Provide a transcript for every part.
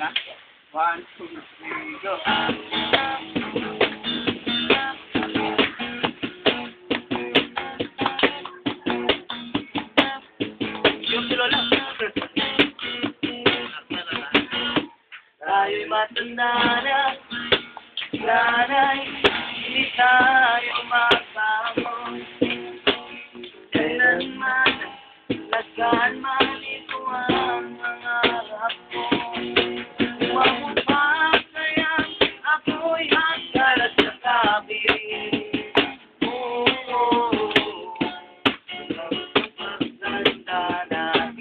na. 1, 2, 3, go. Yung silo lang. Tayo'y matanda na. Sana'y hindi tayo magsama. Kailanman, lagaan man ito ang nangarap ko. Huwag mo pa kaya ako'y hanggalas sa kabirin. Pagdanda natin,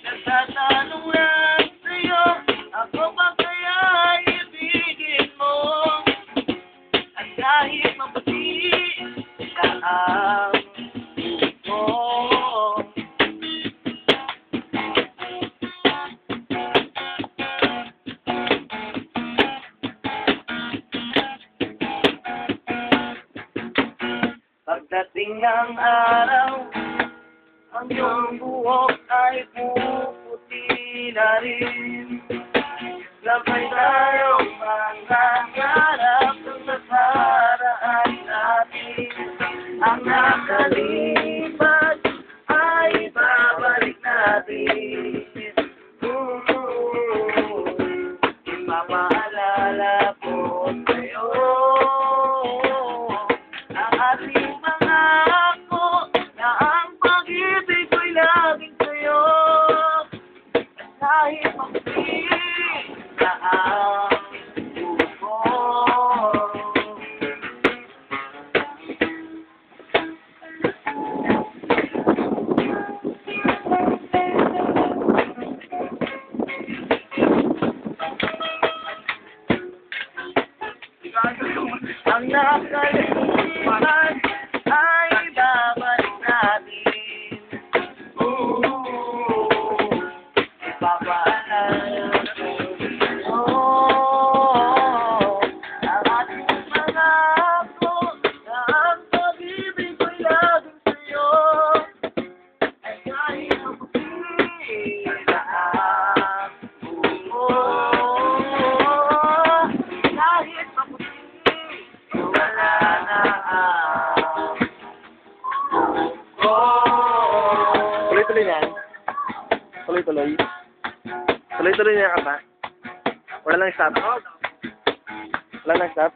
nagtatanong lang sa'yo, ako ba kaya ibigin mo? At kahit mabuti ka ang mo. Pagdating ng araw, ang iyong buhok ay puputi na rin. Sabay tayong mangangarap ng nakaraan natin. Ang nakalipas ay babalik natin. Ipapaalala ko sa'yo ang ating pangako na ang pag-ibig ko'y laging sa'yo. At kahit magpili na ang buko. Ang nakalimutan ay babalik natin. Ipapaalala ko ang ating pangako na ang pag-ibig ko'y laging sa'yo. Ay kahit mabuti na ang buko. Kahit mabuti wala na ang buko. Tuloy-tuloy yan. Tuloy-tuloy. Tuloy-tuloy niya ka pa. Wala lang stop. Wala lang stop.